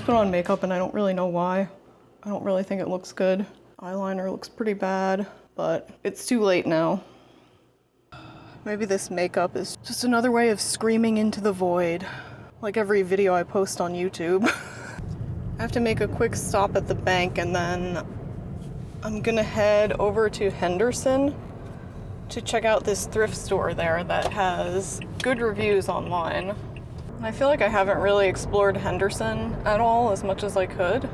Put on makeup and I don't really know why. I don't really think it looks good. Eyeliner looks pretty bad, but it's too late now. Maybe this makeup is just another way of screaming into the void, like every video I post on YouTube. I have to make a quick stop at the bank and then I'm gonna head over to Henderson to check out this thrift store there that has good reviews online. I feel like I haven't really explored Henderson at all as much as I could.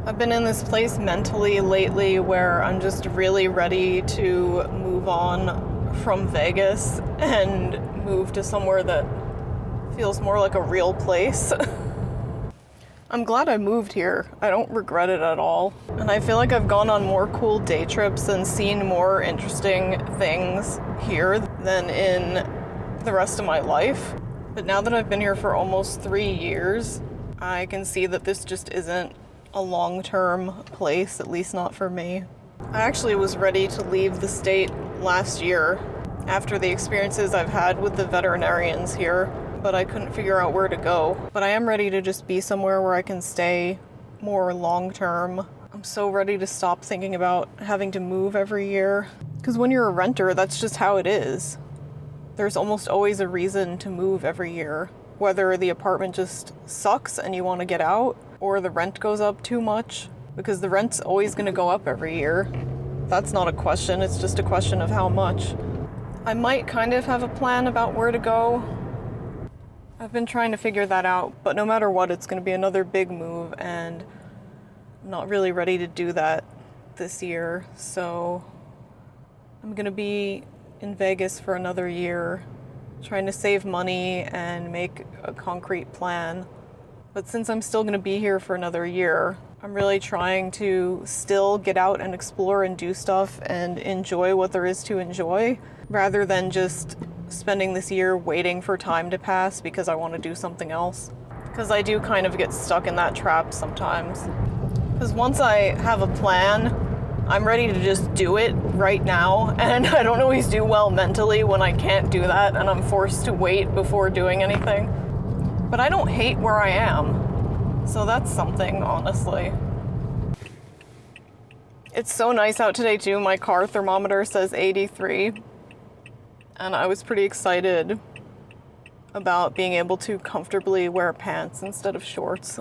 I've been in this place mentally lately where I'm just really ready to move on from Vegas and move to somewhere that feels more like a real place. I'm glad I moved here. I don't regret it at all. And I feel like I've gone on more cool day trips and seen more interesting things here than in the rest of my life. But now that I've been here for almost 3 years, I can see that this just isn't a long-term place, at least not for me. I actually was ready to leave the state last year after the experiences I've had with the veterinarians here, but I couldn't figure out where to go. But I am ready to just be somewhere where I can stay more long-term. I'm so ready to stop thinking about having to move every year. Because when you're a renter, that's just how it is. There's almost always a reason to move every year, whether the apartment just sucks and you want to get out, or the rent goes up too much, because the rent's always going to go up every year. That's not a question, it's just a question of how much. I might kind of have a plan about where to go. I've been trying to figure that out, but no matter what, it's going to be another big move, and I'm not really ready to do that this year, so I'm going to be in Vegas for another year, trying to save money and make a concrete plan. But since I'm still gonna be here for another year, I'm really trying to still get out and explore and do stuff and enjoy what there is to enjoy, rather than just spending this year waiting for time to pass because I want to do something else. Because I do kind of get stuck in that trap sometimes. Because once I have a plan, I'm ready to just do it right now, and I don't always do well mentally when I can't do that and I'm forced to wait before doing anything. But I don't hate where I am, so that's something, honestly. It's so nice out today too. My car thermometer says 83, and I was pretty excited about being able to comfortably wear pants instead of shorts.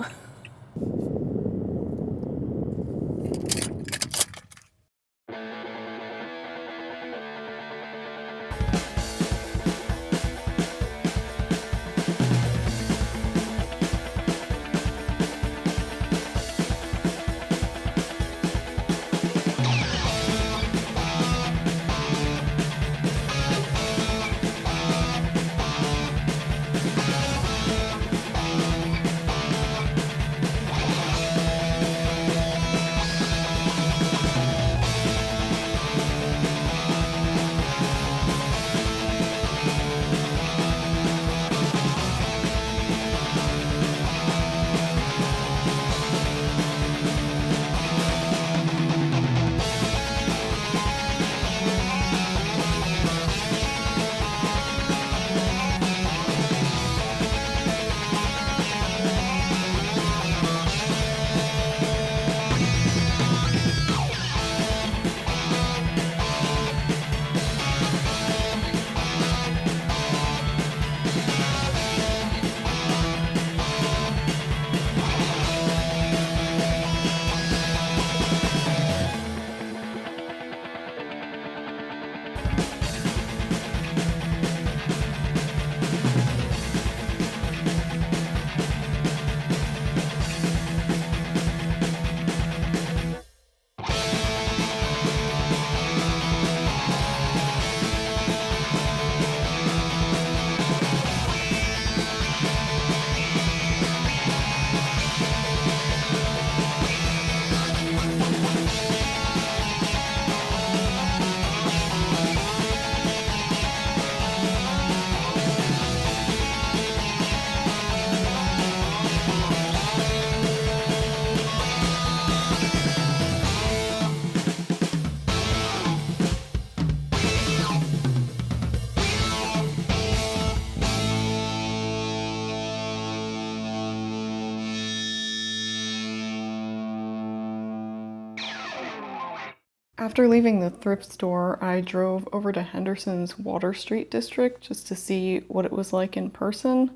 After leaving the thrift store, I drove over to Henderson's Water Street district just to see what it was like in person.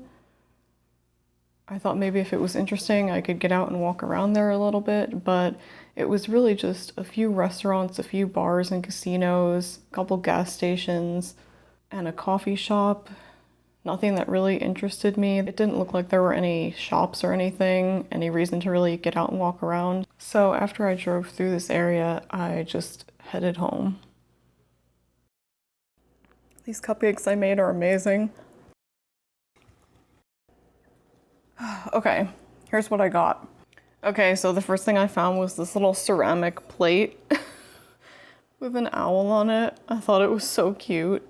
I thought maybe if it was interesting, I could get out and walk around there a little bit, but it was really just a few restaurants, a few bars and casinos, a couple gas stations, and a coffee shop. Nothing that really interested me. It didn't look like there were any shops or anything, any reason to really get out and walk around. So after I drove through this area, I just headed home. These cupcakes I made are amazing. Okay, here's what I got. Okay, so the first thing I found was this little ceramic plate with an owl on it. I thought it was so cute.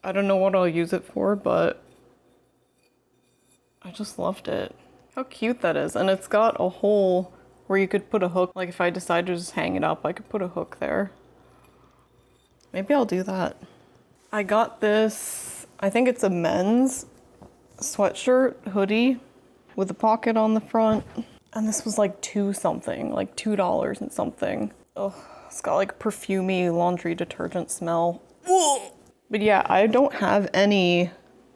I don't know what I'll use it for, but I just loved it. How cute that is. And it's got a hole where you could put a hook. Like if I decide to just hang it up, I could put a hook there. Maybe I'll do that. I got this, I think it's a men's sweatshirt hoodie with a pocket on the front. And this was like $2 like $2 and something. Oh, it's got like perfumey laundry detergent smell. Ugh. But yeah, I don't have any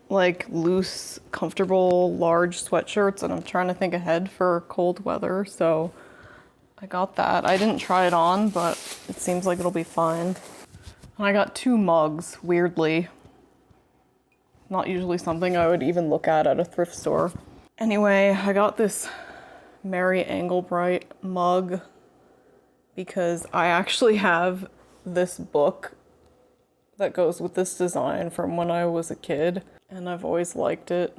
like loose, comfortable, large sweatshirts, and I'm trying to think ahead for cold weather, so I got that. I didn't try it on, but it seems like it'll be fine. And I got 2 mugs, weirdly. Not usually something I would even look at a thrift store. Anyway, I got this Mary Englebright mug because I actually have this book that goes with this design from when I was a kid, and I've always liked it.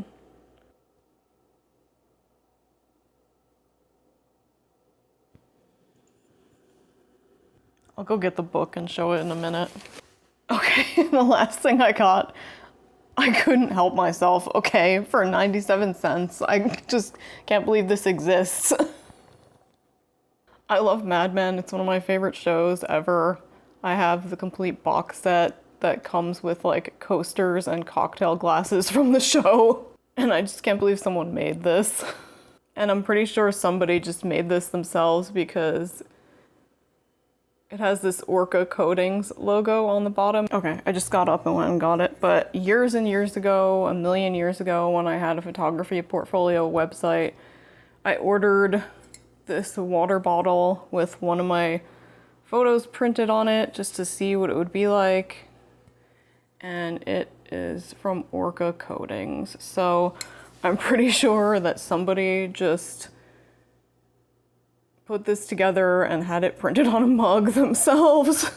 I'll go get the book and show it in a minute. Okay, the last thing I got, I couldn't help myself, okay, for 97 cents. I just can't believe this exists. I love Mad Men, it's one of my favorite shows ever. I have the complete box set that comes with like coasters and cocktail glasses from the show. And I just can't believe someone made this. And I'm pretty sure somebody just made this themselves because it has this Orca Coatings logo on the bottom. Okay, I just got up and went and got it. But years and years ago, a million years ago, when I had a photography portfolio website, I ordered this water bottle with one of my photos printed on it just to see what it would be like. And it is from Orca Coatings. So I'm pretty sure that somebody just put this together and had it printed on a mug themselves.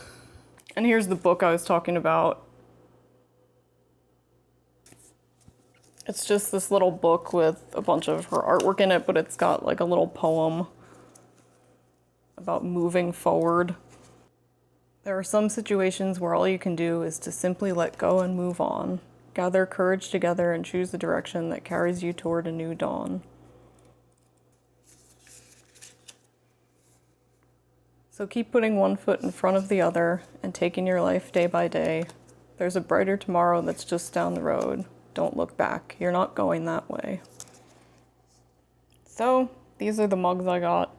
And here's the book I was talking about. It's just this little book with a bunch of her artwork in it, but it's got like a little poem about moving forward. There are some situations where all you can do is to simply let go and move on. Gather courage together and choose the direction that carries you toward a new dawn. So keep putting one foot in front of the other and taking your life day by day. There's a brighter tomorrow that's just down the road. Don't look back. You're not going that way. So these are the mugs I got.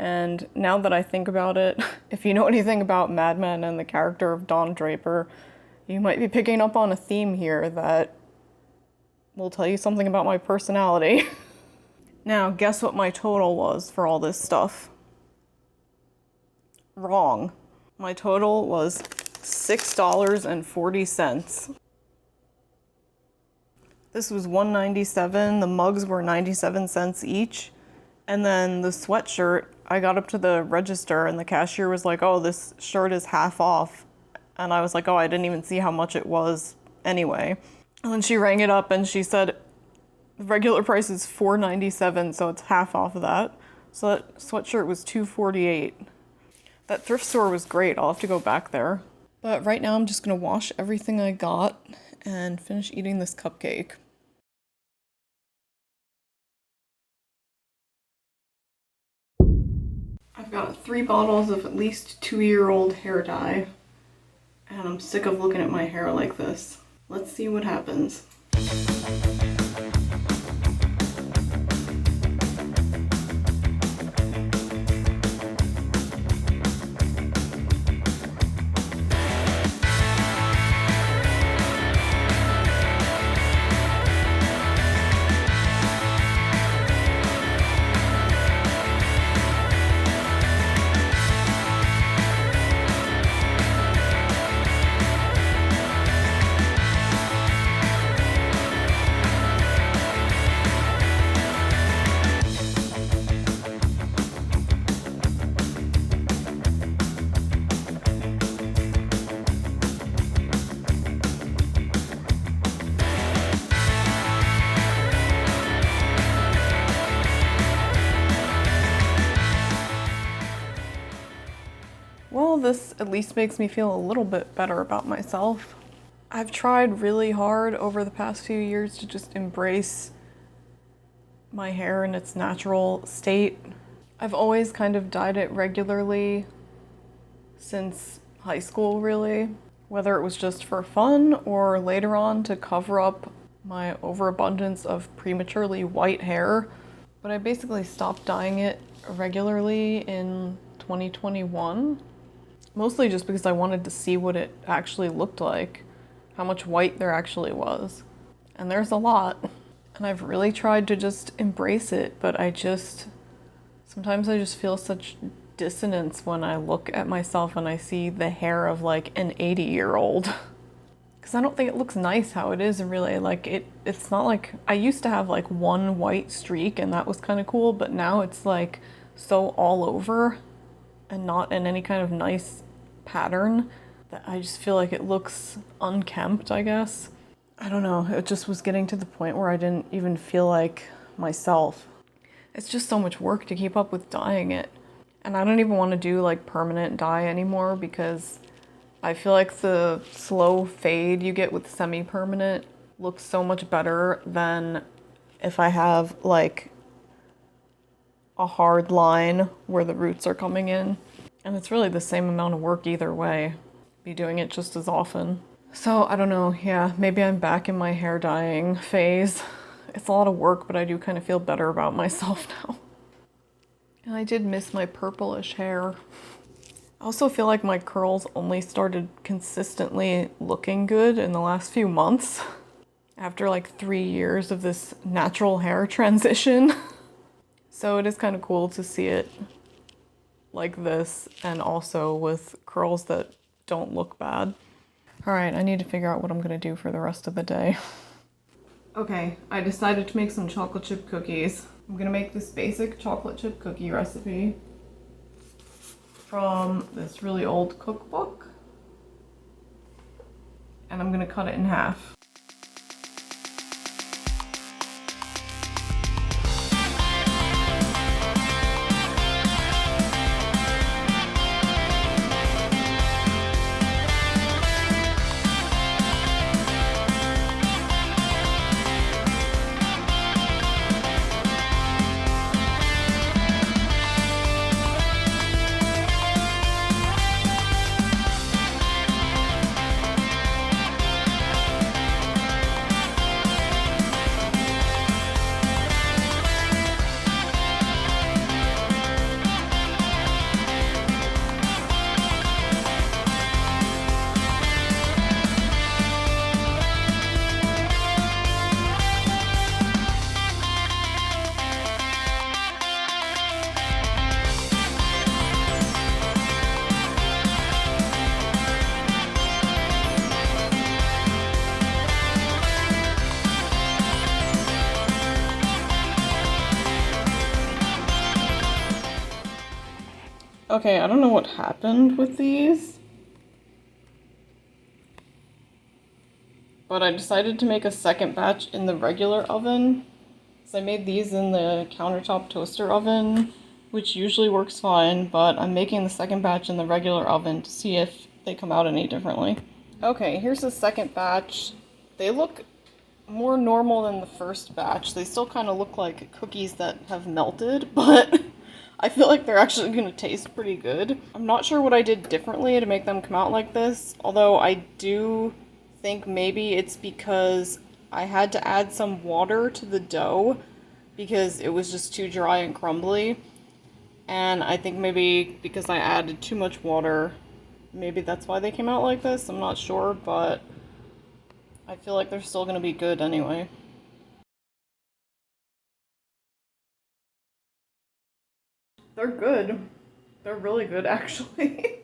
And now that I think about it, if you know anything about Mad Men and the character of Don Draper, you might be picking up on a theme here that will tell you something about my personality. Now, guess what my total was for all this stuff? Wrong. My total was $6.40. This was $1.97. The mugs were 97 cents each. And then the sweatshirt, I got up to the register and the cashier was like, oh, this shirt is half off. And I was like, oh, I didn't even see how much it was anyway. And then she rang it up and she said, the regular price is $4.97, so it's half off of that. So that sweatshirt was $2.48. That thrift store was great. I'll have to go back there. But right now I'm just gonna wash everything I got and finish eating this cupcake. I've got 3 bottles of at least 2-year-old hair dye, and I'm sick of looking at my hair like this. Let's see what happens. this at least makes me feel a little bit better about myself. I've tried really hard over the past few years to just embrace my hair in its natural state. I've always kind of dyed it regularly since high school, really. Whether it was just for fun or later on to cover up my overabundance of prematurely white hair. But I basically stopped dyeing it regularly in 2021, mostly just because I wanted to see what it actually looked like, how much white there actually was. And there's a lot. And I've really tried to just embrace it, but sometimes I just feel such dissonance when I look at myself and I see the hair of like an 80-year-old. Because I don't think it looks nice how it is, really. Like it's not like, I used to have like one white streak and that was kind of cool, but now it's like so all over and not in any kind of nice pattern that I just feel like it looks unkempt, I guess. I don't know, it just was getting to the point where I didn't even feel like myself. It's just so much work to keep up with dyeing it. And I don't even want to do like permanent dye anymore because I feel like the slow fade you get with semi-permanent looks so much better than if I have like a hard line where the roots are coming in. And it's really the same amount of work either way. Be doing it just as often. So I don't know, yeah, maybe I'm back in my hair dyeing phase. It's a lot of work, but I do kind of feel better about myself now. And I did miss my purplish hair. I also feel like my curls only started consistently looking good in the last few months, after like 3 years of this natural hair transition. So it is kind of cool to see it like this, and also with curls that don't look bad. All right, I need to figure out what I'm gonna do for the rest of the day. Okay, I decided to make some chocolate chip cookies. I'm gonna make this basic chocolate chip cookie recipe from this really old cookbook. And I'm gonna cut it in half. Okay, I don't know what happened with these, but I decided to make a second batch in the regular oven. So I made these in the countertop toaster oven, which usually works fine, but I'm making the second batch in the regular oven to see if they come out any differently. Okay, here's the second batch. They look more normal than the first batch. They still kind of look like cookies that have melted, but I feel like they're actually going to taste pretty good. I'm not sure what I did differently to make them come out like this, although I do think maybe it's because I had to add some water to the dough because it was just too dry and crumbly. And I think maybe because I added too much water, maybe that's why they came out like this. I'm not sure, but I feel like they're still going to be good anyway. They're good. They're really good, actually.